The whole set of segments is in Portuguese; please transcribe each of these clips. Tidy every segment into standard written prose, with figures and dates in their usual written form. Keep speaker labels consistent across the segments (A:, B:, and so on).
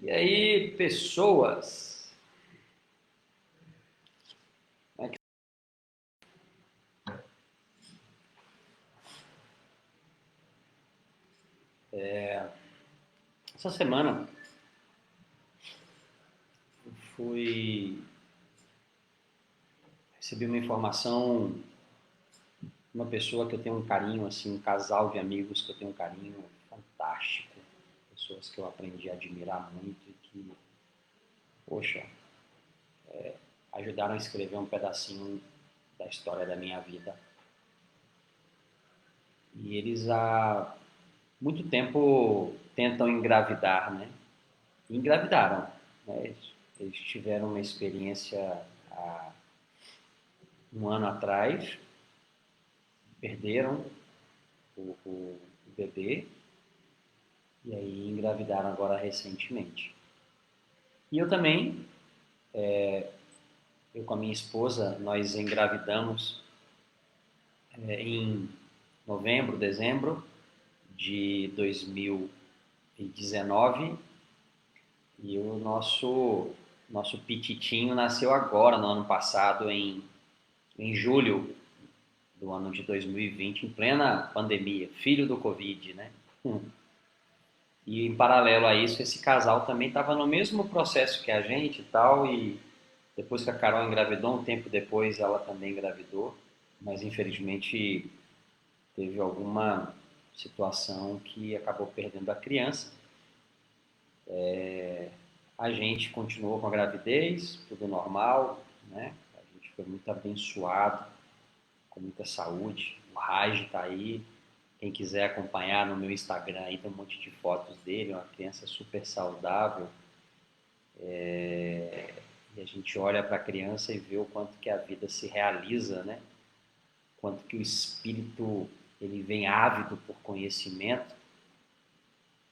A: E aí, pessoas? Essa semana eu recebi uma informação de uma pessoa que eu tenho um carinho, assim, um casal de amigos que eu tenho um carinho fantástico, pessoas que eu aprendi a admirar muito e que, poxa, ajudaram a escrever um pedacinho da história da minha vida. E eles há muito tempo tentam engravidar, né? E engravidaram, né? Eles tiveram uma experiência há um ano atrás, perderam o bebê e aí engravidaram agora recentemente. E eu também, eu com a minha esposa, nós engravidamos em novembro, dezembro de 2019 e o nosso pititinho nasceu agora, no ano passado, em julho do ano de 2020, em plena pandemia, filho do Covid, né? E em paralelo a isso, esse casal também estava no mesmo processo que a gente e tal, e depois que a Carol engravidou, um tempo depois ela também engravidou, mas infelizmente teve alguma situação que acabou perdendo a criança. A gente continuou com a gravidez, tudo normal, né? A gente foi muito abençoado, com muita saúde. O Raj está aí. Quem quiser acompanhar no meu Instagram, aí tem um monte de fotos dele, uma criança super saudável. E a gente olha para a criança e vê o quanto que a vida se realiza, né? Quanto que o espírito ele vem ávido por conhecimento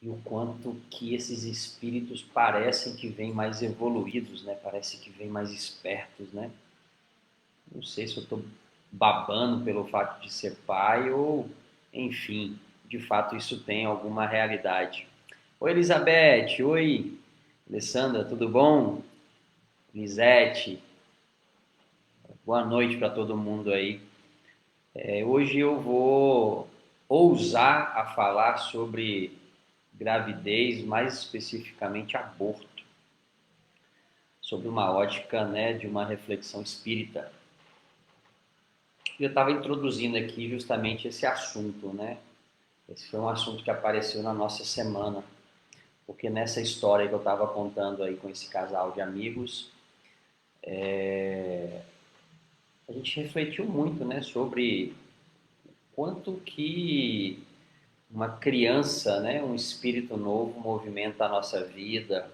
A: e o quanto que esses espíritos parecem que vêm mais evoluídos, né? Parece que vêm mais espertos, né? Não sei se eu estou babando pelo fato de ser pai ou, enfim, de fato isso tem alguma realidade. Oi, Elizabeth. Oi, Alessandra, tudo bom? Lisete, boa noite para todo mundo aí. Hoje eu vou ousar a falar sobre gravidez, mais especificamente aborto, sobre uma ótica, né, de uma reflexão espírita. Eu estava introduzindo aqui justamente esse assunto, né? Esse foi um assunto que apareceu na nossa semana, porque nessa história que eu estava contando aí com esse casal de amigos, a gente refletiu muito, né, sobre quanto que uma criança, né, um espírito novo movimenta a nossa vida,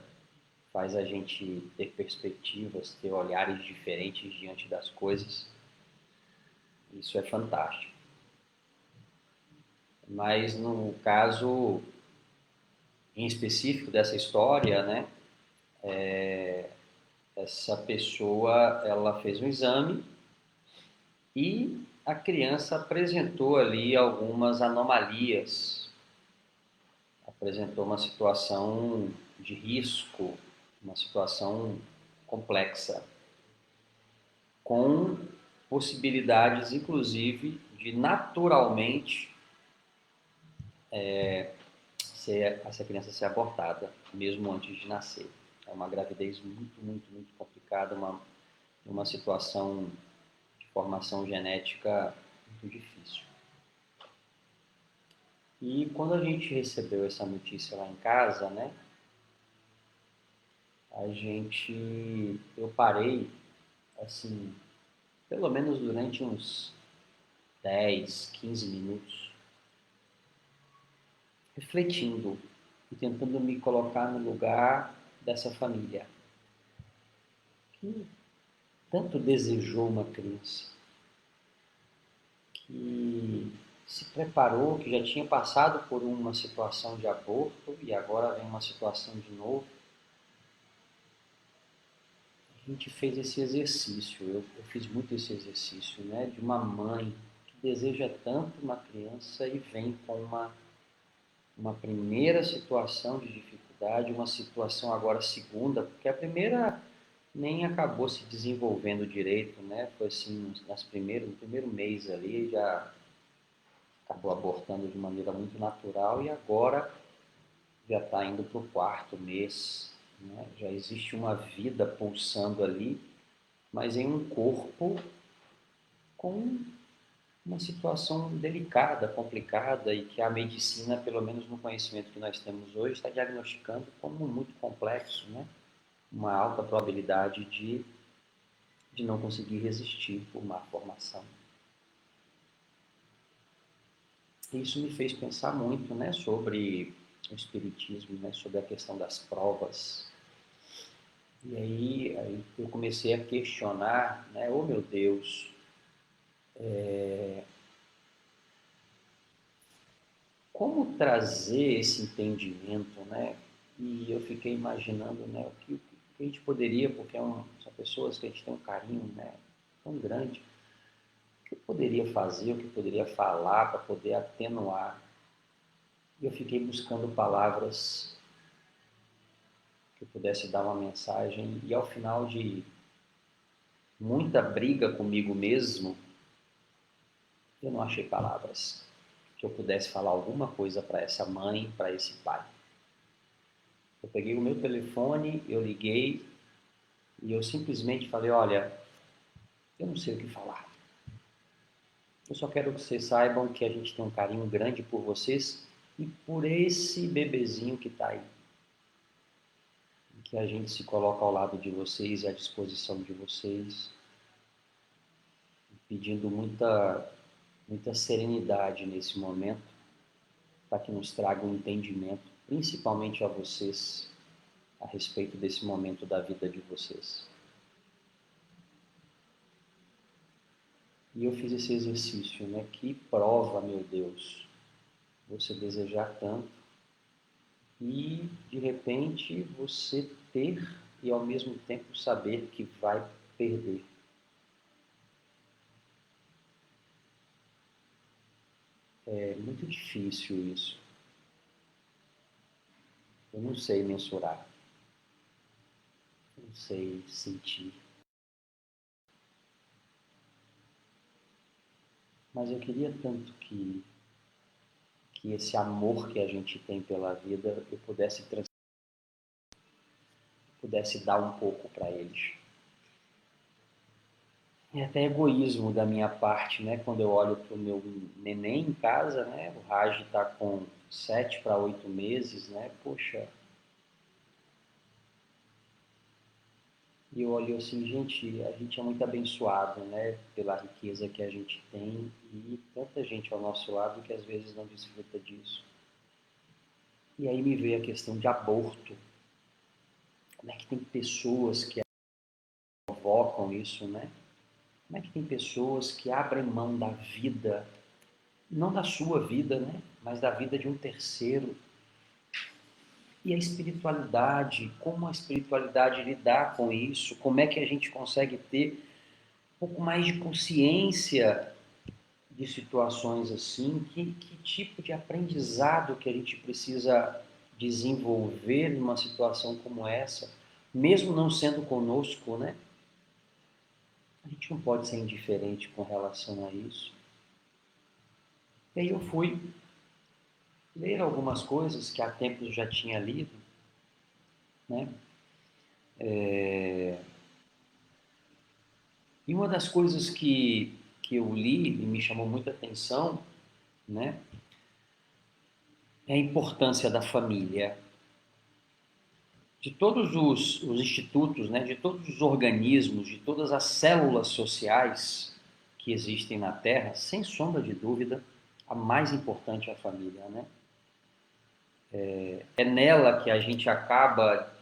A: faz a gente ter perspectivas, ter olhares diferentes diante das coisas. Isso é fantástico. Mas no caso em específico dessa história, né, essa pessoa ela fez um exame e a criança apresentou ali algumas anomalias, apresentou uma situação de risco, uma situação complexa, com possibilidades, inclusive, de naturalmente essa criança ser abortada, mesmo antes de nascer. É uma gravidez muito, muito, muito complicada, uma situação de formação genética muito difícil. E quando a gente recebeu essa notícia lá em casa, né, eu parei, assim, pelo menos durante uns 10, 15 minutos, refletindo e tentando me colocar no lugar dessa família que tanto desejou uma criança, que se preparou, que já tinha passado por uma situação de aborto e agora vem uma situação de novo. A gente fez esse exercício, eu fiz muito esse exercício, né, de uma mãe que deseja tanto uma criança e vem com uma primeira situação de dificuldade. faculdade, uma situação agora segunda, porque a primeira nem acabou se desenvolvendo direito, né? Foi assim, no primeiro mês ali, já acabou abortando de maneira muito natural e agora já está indo para o quarto mês, né? Já existe uma vida pulsando ali, mas em um corpo com uma situação delicada, complicada e que a medicina, pelo menos no conhecimento que nós temos hoje, está diagnosticando como muito complexo, né? Uma alta probabilidade de não conseguir resistir por má formação. Isso me fez pensar muito, né, sobre o espiritismo, né, sobre a questão das provas. E aí eu comecei a questionar, né, oh meu Deus, como trazer esse entendimento, né? E eu fiquei imaginando, né, o que a gente poderia, porque são pessoas que a gente tem um carinho, né, tão grande, o que eu poderia fazer, o que eu poderia falar para poder atenuar. E eu fiquei buscando palavras que eu pudesse dar uma mensagem e ao final de muita briga comigo mesmo, eu não achei palavras que eu pudesse falar alguma coisa para essa mãe, para esse pai. Eu peguei o meu telefone, eu liguei e eu simplesmente falei, olha, eu não sei o que falar. Eu só quero que vocês saibam que a gente tem um carinho grande por vocês e por esse bebezinho que está aí. Que a gente se coloca ao lado de vocês e à disposição de vocês, pedindo muita serenidade nesse momento, para que nos traga um entendimento, principalmente a vocês, a respeito desse momento da vida de vocês. E eu fiz esse exercício, né? Que prova, meu Deus, você desejar tanto e, de repente, você ter e, ao mesmo tempo, saber que vai perder. É muito difícil isso. Eu não sei mensurar, não sei sentir. Mas eu queria tanto que esse amor que a gente tem pela vida eu pudesse dar um pouco para eles. É até egoísmo da minha parte, né? Quando eu olho para o meu neném em casa, né? O Raj está com 7 para 8 meses, né? Poxa. E eu olho assim, gente, a gente é muito abençoado, né? Pela riqueza que a gente tem e tanta gente ao nosso lado que às vezes não desfruta disso. E aí me veio a questão de aborto. Como é que tem pessoas que provocam isso, né? Como é que tem pessoas que abrem mão da vida, não da sua vida, né? Mas da vida de um terceiro. E a espiritualidade, como a espiritualidade lidar com isso? Como é que a gente consegue ter um pouco mais de consciência de situações assim? Que tipo de aprendizado que a gente precisa desenvolver numa situação como essa, mesmo não sendo conosco, né? A gente não pode ser indiferente com relação a isso. E aí eu fui ler algumas coisas que há tempos eu já tinha lido, né? E uma das coisas que eu li e me chamou muita atenção, né, é a importância da família. De todos os institutos, né, de todos os organismos, de todas as células sociais que existem na Terra, sem sombra de dúvida, a mais importante é a família, né? É nela que a gente acaba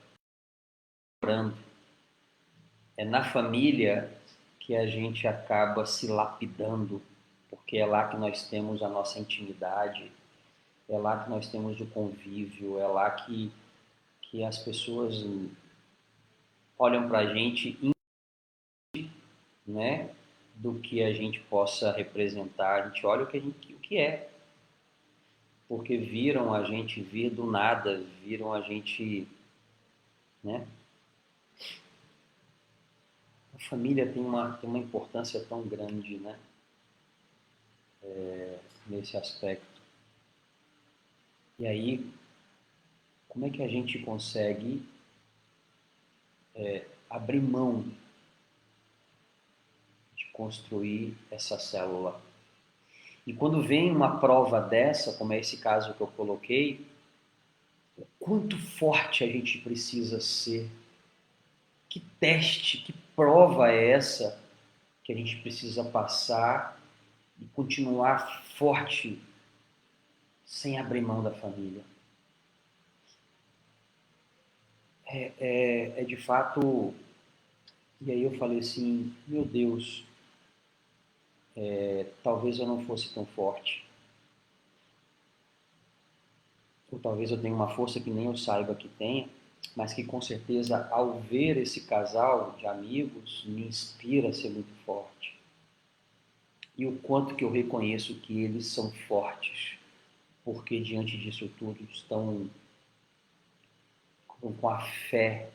A: orando. É na família que a gente acaba se lapidando, porque é lá que nós temos a nossa intimidade, é lá que nós temos o convívio, é lá que as pessoas olham para a gente, né, do que a gente possa representar, a gente olha o que é. porque viram a gente vir do nada, viram a gente, né? A família tem uma importância tão grande, né? Nesse aspecto. E aí, como é que a gente consegue abrir mão de construir essa célula? E quando vem uma prova dessa, como é esse caso que eu coloquei, quanto forte a gente precisa ser? Que teste, que prova é essa que a gente precisa passar e continuar forte sem abrir mão da família? É de fato. E aí eu falei assim: meu Deus, talvez eu não fosse tão forte. Ou talvez eu tenha uma força que nem eu saiba que tenha, mas que com certeza ao ver esse casal de amigos me inspira a ser muito forte. E o quanto que eu reconheço que eles são fortes, porque diante disso tudo estão com a fé,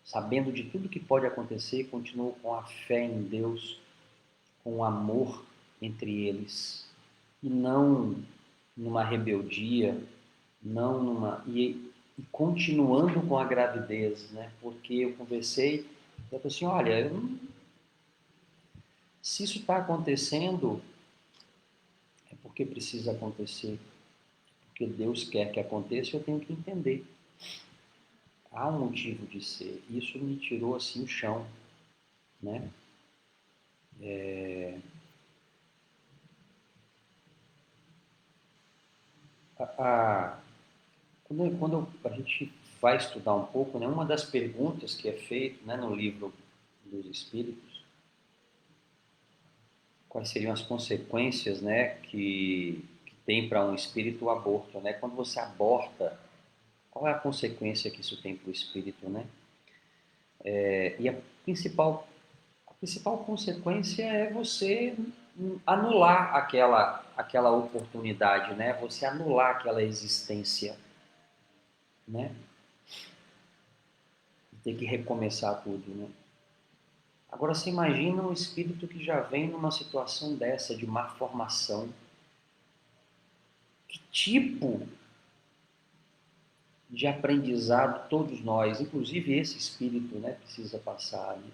A: sabendo de tudo que pode acontecer, continuam com a fé em Deus, com o amor entre eles, e não numa rebeldia, não numa e continuando com a gravidez, né? Porque eu conversei, eu falei assim, olha, se isso está acontecendo, é porque precisa acontecer, porque Deus quer que aconteça, eu tenho que entender. Há um motivo de ser. Isso me tirou assim o chão, né? A, a, quando a gente vai estudar um pouco, né, uma das perguntas que é feita, né, no livro dos Espíritos, quais seriam as consequências, né, que tem para um espírito o aborto, né? Quando você aborta, qual é a consequência que isso tem para o espírito, né? E a principal consequência é você anular aquela oportunidade, né? Você anular aquela existência, né? E ter que recomeçar tudo, né? Agora você imagina um espírito que já vem numa situação dessa, de má formação. Que tipo de aprendizado todos nós, inclusive esse espírito, né, precisa passar, né?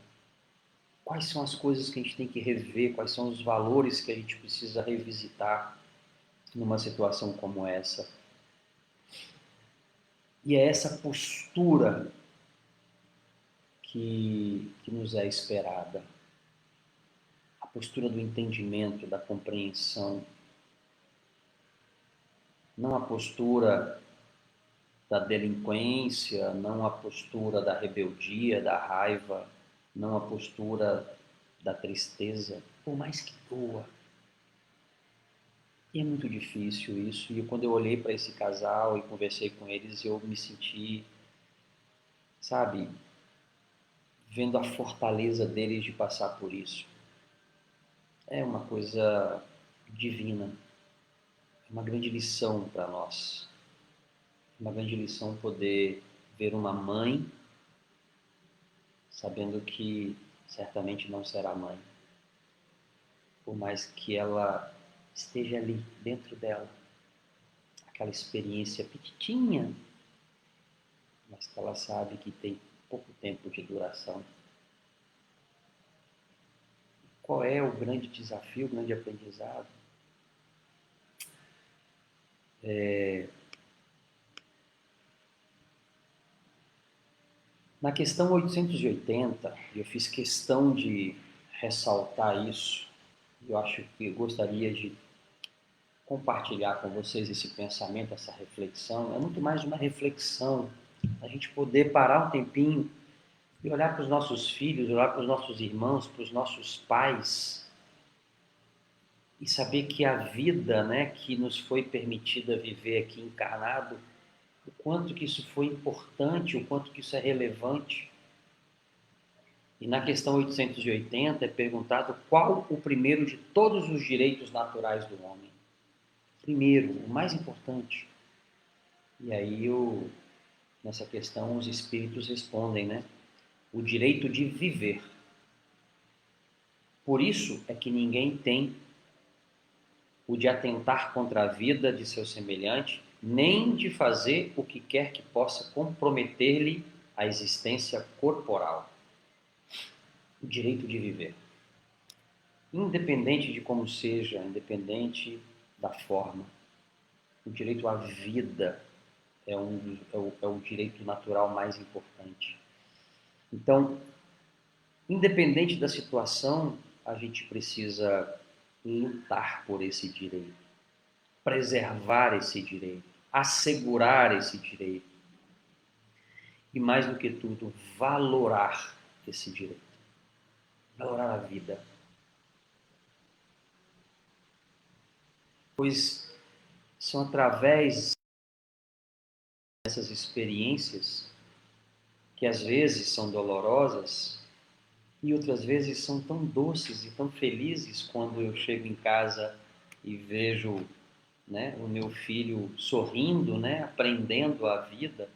A: Quais são as coisas que a gente tem que rever, quais são os valores que a gente precisa revisitar numa situação como essa. E é essa postura que nos é esperada. A postura do entendimento, da compreensão. Não a postura da delinquência, não a postura da rebeldia, da raiva, não a postura da tristeza, por mais que doa. E é muito difícil isso. E quando eu olhei para esse casal e conversei com eles, eu me senti, sabe, vendo a fortaleza deles de passar por isso. É uma coisa divina. É uma grande lição para nós. Uma grande lição poder ver uma mãe sabendo que certamente não será mãe, por mais que ela esteja ali dentro dela, aquela experiência petitinha, mas que ela sabe que tem pouco tempo de duração. Qual é o grande desafio, o grande aprendizado? Na questão 880, eu fiz questão de ressaltar isso, eu acho que eu gostaria de compartilhar com vocês esse pensamento, essa reflexão. É muito mais uma reflexão, a gente poder parar um tempinho e olhar para os nossos filhos, olhar para os nossos irmãos, para os nossos pais e saber que a vida, né, que nos foi permitida viver aqui encarnado, o quanto que isso foi importante, o quanto que isso é relevante. E na questão 880 é perguntado qual o primeiro de todos os direitos naturais do homem. primeiro, o mais importante. E aí, nessa questão, os espíritos respondem, né? O direito de viver. Por isso é que ninguém tem o de atentar contra a vida de seu semelhante, nem de fazer o que quer que possa comprometer-lhe a existência corporal. O direito de viver. Independente de como seja, independente da forma, o direito à vida é o direito natural mais importante. Então, independente da situação, a gente precisa lutar por esse direito, preservar esse direito, assegurar esse direito e, mais do que tudo, valorar esse direito, valorar a vida. Pois são através dessas experiências, que às vezes são dolorosas e outras vezes são tão doces e tão felizes, quando eu chego em casa e vejo, né, o meu filho sorrindo, né, aprendendo a vida,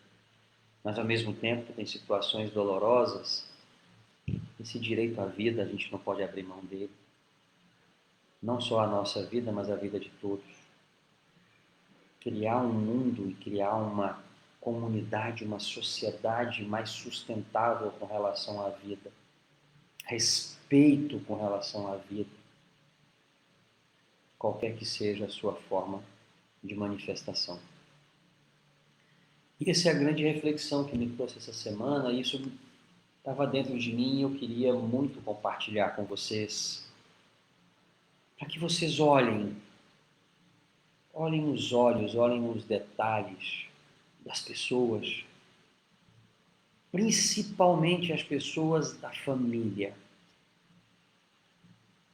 A: mas ao mesmo tempo tem situações dolorosas. Esse direito à vida a gente não pode abrir mão dele. Não só a nossa vida, mas a vida de todos. Criar um mundo e criar uma comunidade, uma sociedade mais sustentável com relação à vida. Respeito com relação à vida. Qualquer que seja a sua forma de manifestação. E essa é a grande reflexão que me trouxe essa semana, e isso estava dentro de mim e eu queria muito compartilhar com vocês, para que vocês olhem nos olhos, olhem nos detalhes das pessoas, principalmente as pessoas da família.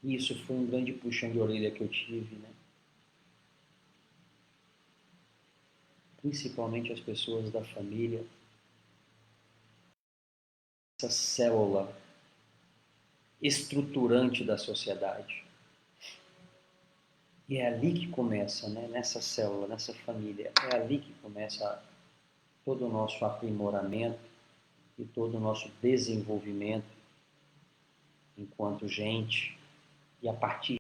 A: E isso foi um grande puxão de orelha que eu tive, né? Principalmente as pessoas da família, essa célula estruturante da sociedade. E é ali que começa, né? Nessa célula, nessa família, é ali que começa todo o nosso aprimoramento e todo o nosso desenvolvimento enquanto gente, e a partir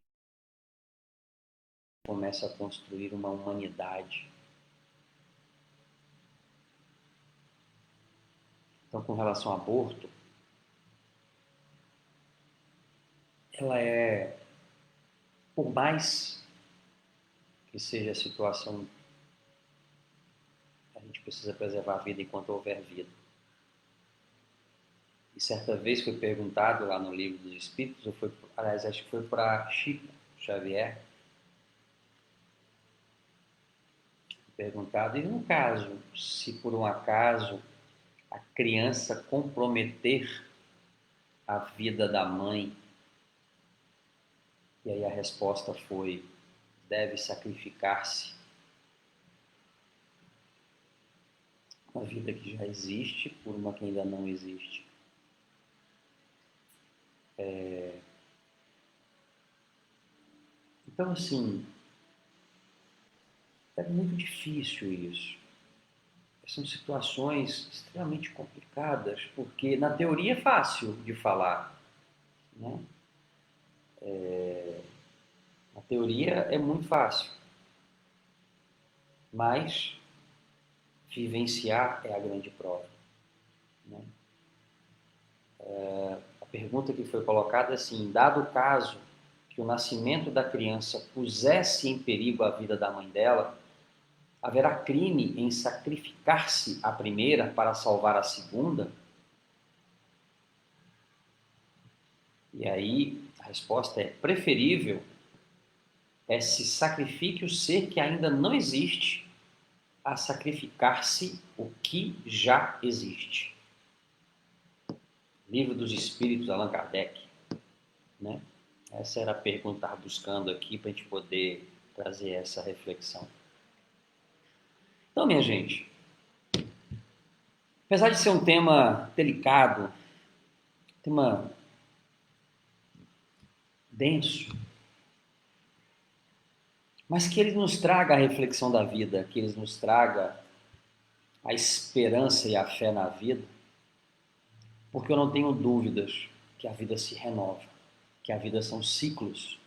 A: começa a construir uma humanidade. Então, com relação ao aborto, ela é, por mais que seja a situação, a gente precisa preservar a vida enquanto houver vida. E certa vez foi perguntado lá no Livro dos Espíritos, aliás, acho que foi para Chico Xavier, perguntado, e no caso, se por um acaso a criança comprometer a vida da mãe, e aí a resposta foi, deve sacrificar-se uma vida que já existe por uma que ainda não existe. Então, assim, é muito difícil isso. São situações extremamente complicadas, porque na teoria é fácil de falar, né? Na teoria é muito fácil, mas vivenciar é a grande prova, né? A pergunta que foi colocada é assim, dado o caso que o nascimento da criança pusesse em perigo a vida da mãe dela, haverá crime em sacrificar-se a primeira para salvar a segunda? E aí a resposta é preferível se sacrifique o ser que ainda não existe a sacrificar-se o que já existe. Livro dos Espíritos, Allan Kardec, né? Essa era a pergunta que eu estava buscando aqui para a gente poder trazer essa reflexão. Então, minha gente, apesar de ser um tema delicado, tema denso, mas que ele nos traga a reflexão da vida, que ele nos traga a esperança e a fé na vida, porque eu não tenho dúvidas que a vida se renova, que a vida são ciclos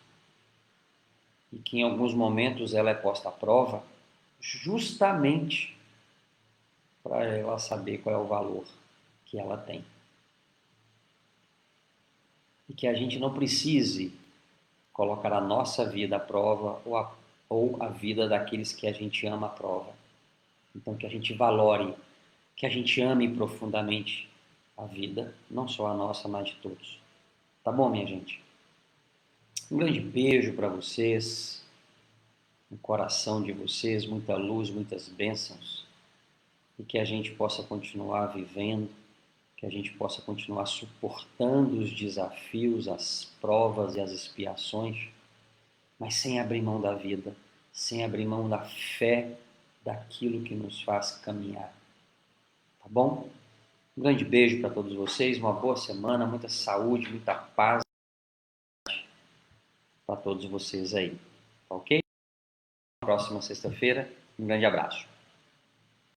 A: e que em alguns momentos ela é posta à prova justamente para ela saber qual é o valor que ela tem. E que a gente não precise colocar a nossa vida à prova ou a vida daqueles que a gente ama à prova. Então que a gente valore, que a gente ame profundamente a vida, não só a nossa, mas de todos. Tá bom, minha gente? Um grande beijo para vocês, no coração de vocês, muita luz, muitas bênçãos, e que a gente possa continuar vivendo, que a gente possa continuar suportando os desafios, as provas e as expiações, mas sem abrir mão da vida, sem abrir mão da fé, daquilo que nos faz caminhar. Tá bom? Um grande beijo para todos vocês, uma boa semana, muita saúde, muita paz para todos vocês aí. Tá ok? Próxima sexta-feira, um grande abraço.